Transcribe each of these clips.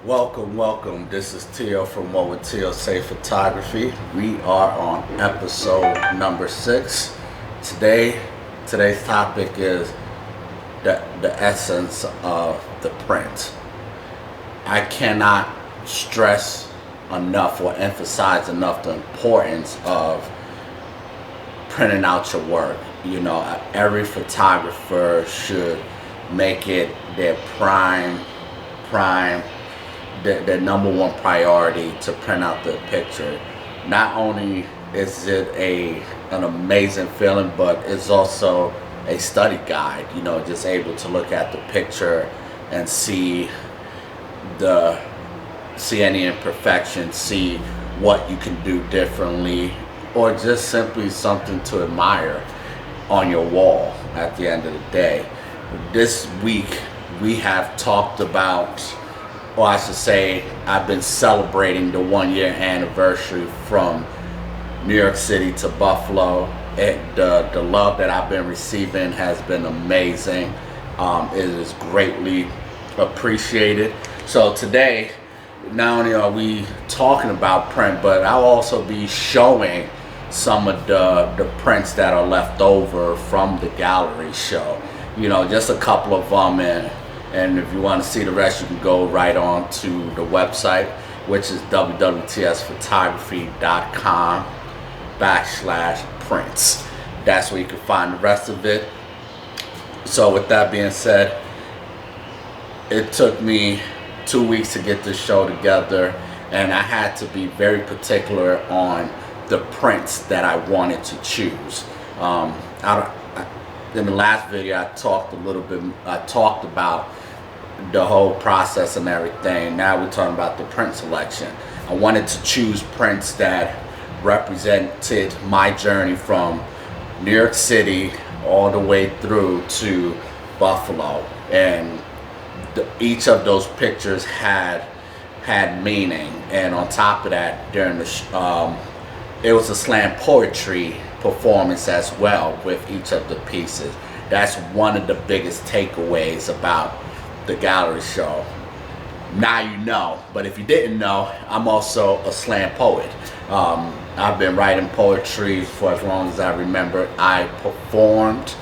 Welcome. This is Tio from Whatwouldteosay Photography. We are on episode number 6. Today's topic is the essence of the print. I cannot stress enough or emphasize enough the importance of printing out your work. You know, every photographer should make it their their number one priority to print out the picture. Not only is it an amazing feeling, but it's also a study guide. You know, just able to look at the picture and see any imperfections, see what you can do differently, or just simply something to admire on your wall at the end of the day. This week we have talked about, or I should say, I've been celebrating the 1-year anniversary from New York City to Buffalo. The love that I've been receiving has been amazing. It is greatly appreciated. So today, not only are we talking about print, but I'll also be showing some of the prints that are left over from the gallery show. You know, just a couple of them, and if you want to see the rest, you can go right on to the website, which is www.tsphotography.com/prints. That's where you can find the rest of it. So with that being said, it took me 2 weeks to get this show together, and I had to be very particular on the prints that I wanted to choose. In the last video, I talked about the whole process and everything. Now we're talking about the print selection. I wanted to choose prints that represented my journey from New York City all the way through to Buffalo, and each of those pictures had meaning. And on top of that, during the it was a slam poetry performance as well with each of the pieces. That's one of the biggest takeaways about the gallery show. Now you know, but if you didn't know, I'm also a slam poet. I've been writing poetry for as long as I remember. I performed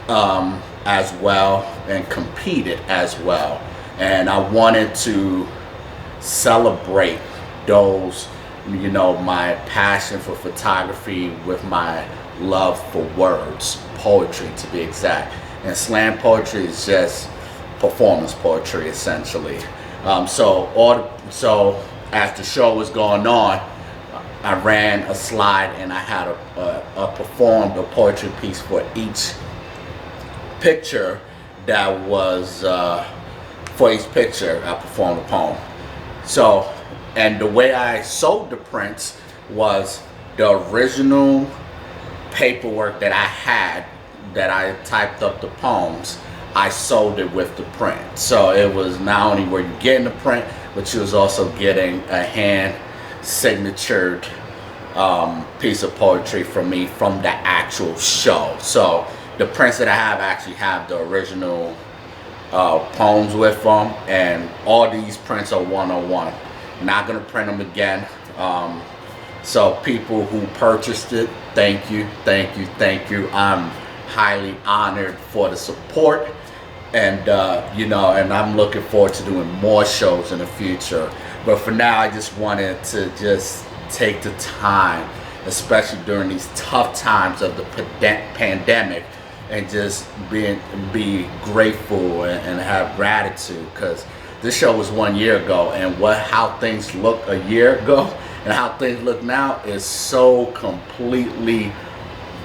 as well and competed as well, and I wanted to celebrate those, you know, my passion for photography with my love for words, poetry to be exact. And slam poetry is just performance poetry essentially. So as the show was going on, I ran a slide and I had performed a poetry piece for each picture that was for each picture I performed a poem. So, and the way I sold the prints was the original paperwork that I had, that I typed up the poems, I sold it with the print. So it was not only were you getting the print, but you was also getting a hand signatured piece of poetry from me from the actual show. So the prints that I have actually have the original poems with them, and all these prints are 101. Not gonna print them again. So people who purchased it, thank you. I'm highly honored for the support, and you know, and I'm looking forward to doing more shows in the future. But for now, I just wanted to just take the time, especially during these tough times of the pandemic, and just be grateful and have gratitude, because this show was 1 year ago, and how things looked a year ago and how things look now is so completely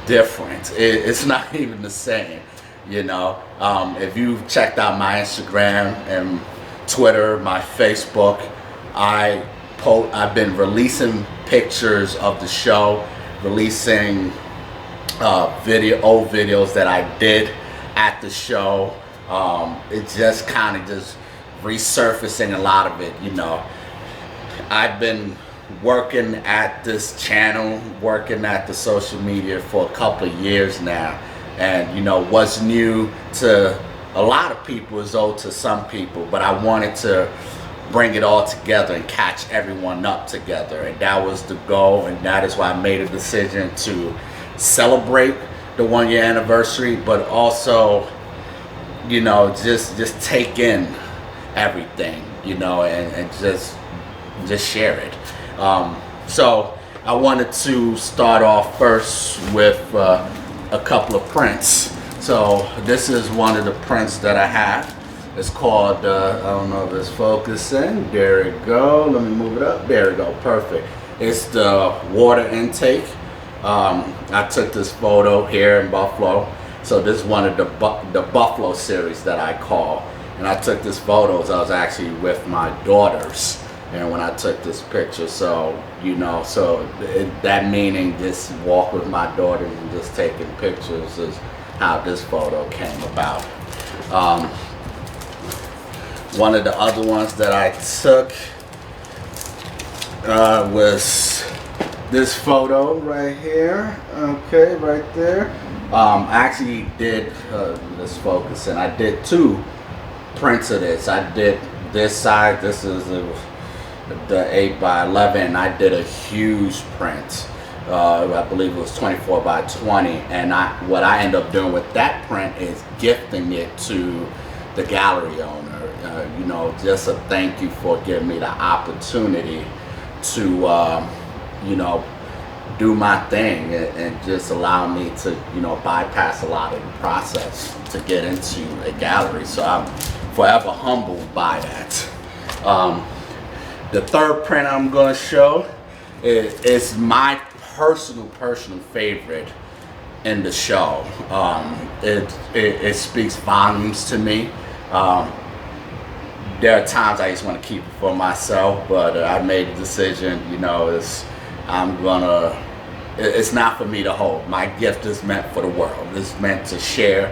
different. It's not even the same, you know. If you've checked out my Instagram and Twitter, my Facebook, I've been releasing pictures of the show, releasing old videos that I did at the show. It's just kind of just resurfacing a lot of it, you know. I've been working at this channel, working at the social media for a couple of years now, and you know, what's new to a lot of people is old to some people, but I wanted to bring it all together and catch everyone up together. And that was the goal, and that is why I made a decision to celebrate the 1-year anniversary, but also, you know, just take in everything, you know, and just share it. So I wanted to start off first with a couple of prints. So this is one of the prints that I have. It's called, I don't know if it's focusing. There it go. Let me move it up. There we go. Perfect. It's the water intake. I took this photo here in Buffalo. So this is one of the Buffalo series that I call. And I took this photo. I was actually with my daughters. And when I took this picture, so, you know, so that meaning this walk with my daughters and just taking pictures is how this photo came about. One of the other ones that I took was this photo right here. Okay, right there. I actually did, let's focus, and I did 2 prints of this. I did this side, this is the 8x11, and I did a huge print. I believe it was 24 by 20, and what I end up doing with that print is gifting it to the gallery owner. You know, just a thank you for giving me the opportunity to, you know, do my thing and just allow me to, you know, bypass a lot of the process to get into a gallery. So I'm forever humbled by that. The third print I'm going to show is my personal favorite in the show. It speaks volumes to me. There are times I just want to keep it for myself, but I made the decision, you know, it's not for me to hold. My gift is meant for the world. It's meant to share,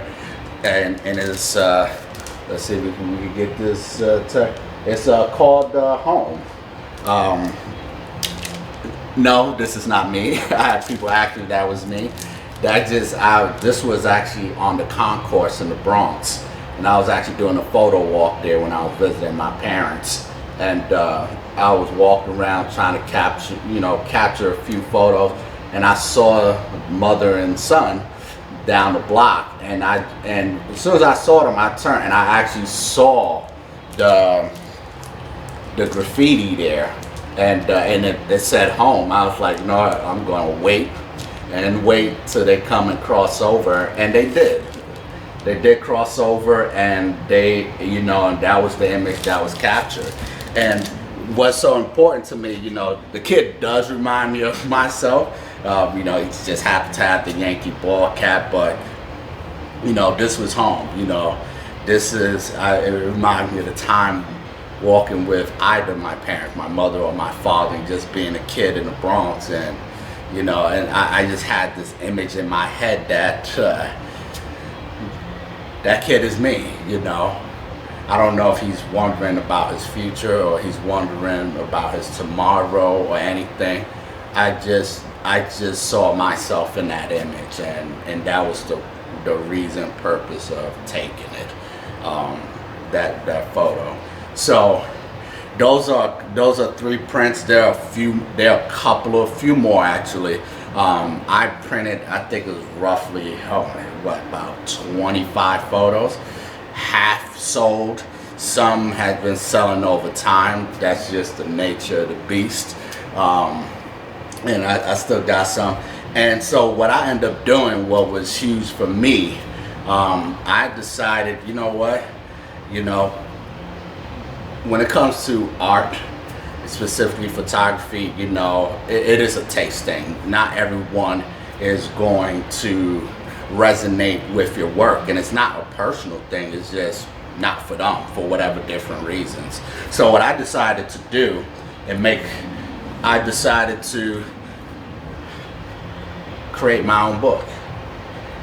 and it's let's see if we can get this. It's called Home. No, this is not me. I had people asking that was me. This was actually on the concourse in the Bronx. And I was actually doing a photo walk there when I was visiting my parents. And I was walking around trying to capture a few photos. And I saw mother and son down the block. And as soon as I saw them, I turned and I actually saw the graffiti there. And it said home. I was like, no, I'm going to wait till they come and cross over. And they did. They did cross over, and and that was the image that was captured. And what's so important to me, you know, the kid does remind me of myself. You know, he just happened to have the Yankee ball cap, but, you know, this was home. You know, it reminds me of the time walking with either my parents, my mother or my father, and just being a kid in the Bronx. And, you know, and I just had this image in my head that that kid is me, you know. I don't know if he's wondering about his future or he's wondering about his tomorrow or anything. I just saw myself in that image, and that was the reason, purpose of taking it, that photo. So those are 3 prints. There are a few more actually. I printed, I think it was roughly, about 25 photos. Half sold. Some had been selling over time. That's just the nature of the beast. And I still got some. And so what I ended up doing, what was huge for me, I decided, you know what, you know, when it comes to art, specifically photography, you know, it is a taste thing. Not everyone is going to resonate with your work, and it's not a personal thing. It's just not for them for whatever different reasons. So what I decided to do I decided to create my own book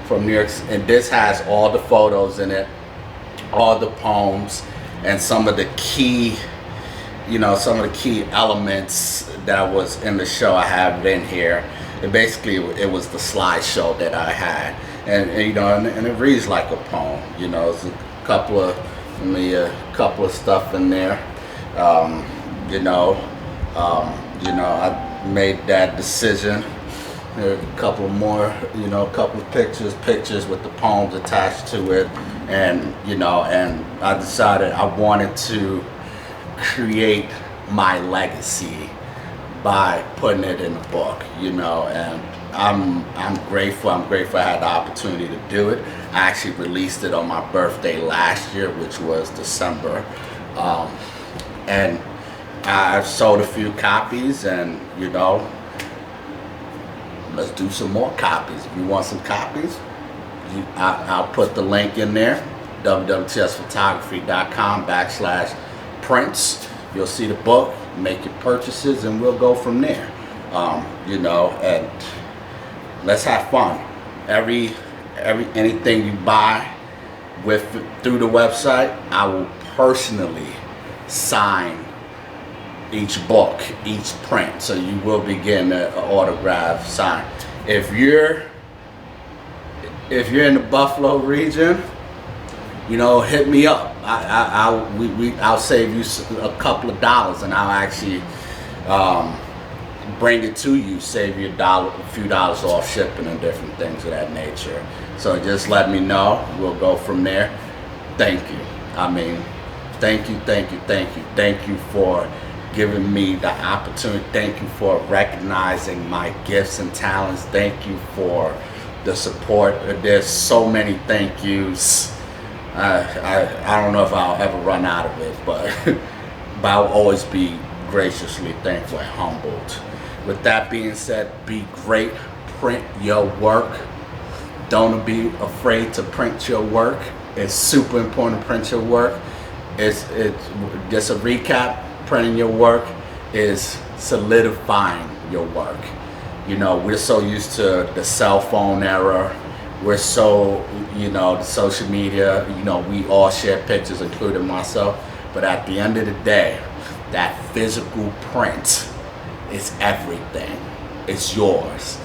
from New York, and this has all the photos in it, all the poems, and some of the key elements that was in the show. I have it in here. And basically it was the slideshow that I had, and you know, and it reads like a poem. You know, it's a couple of stuff in there. You know, I made that decision. There's a couple more, a couple of pictures with the poems attached to it, and and I decided I wanted to create my legacy by putting it in a book, and I'm grateful. I'm grateful I had the opportunity to do it. I actually released it on my birthday last year, which was December, and I've sold a few copies, and let's do some more copies. If you want some copies, I'll put the link in there, www.photography.com/prints. You'll see the book, make your purchases, and we'll go from there. And let's have fun. Anything you buy through the website, I will personally sign each book, each print, so you will be getting an autograph sign. If you're in the Buffalo region, hit me up. I'll save you a couple of dollars, and I'll actually bring it to you, save you a few dollars off shipping and different things of that nature. So just let me know. We'll go from there. Thank you. Thank you for giving me the opportunity. Thank you for recognizing my gifts and talents. Thank you for the support. There's so many thank yous. I don't know if I'll ever run out of it, but I'll always be graciously thankful and humbled. With that being said, be great. Print your work. Don't be afraid to print your work. It's super important to print your work. It's just a recap. Printing your work is solidifying your work. We're so used to the cell phone era. We're so, the social media, we all share pictures, including myself. But at the end of the day, that physical print is everything. It's yours.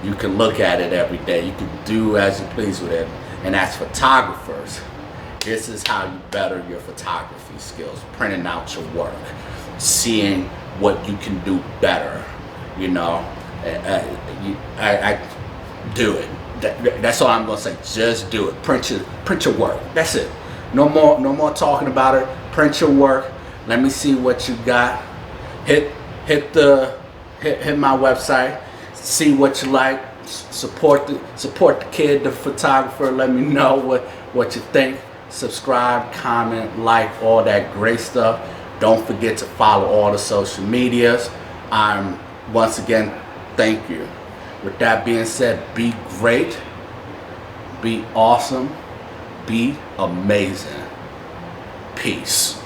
You can look at it every day. You can do as you please with it. And as photographers, this is how you better your photography skills. Printing out your work. Seeing what you can do better. I do it. That's all I'm gonna say. Just do it. Print your work. That's it. No more talking about it. Print your work. Let me see what you got. Hit my website. See what you like. Support the kid, the photographer. Let me know what you think. Subscribe, comment, like, all that great stuff. Don't forget to follow all the social medias. Once again, thank you. With that being said, be great, be awesome, be amazing. Peace.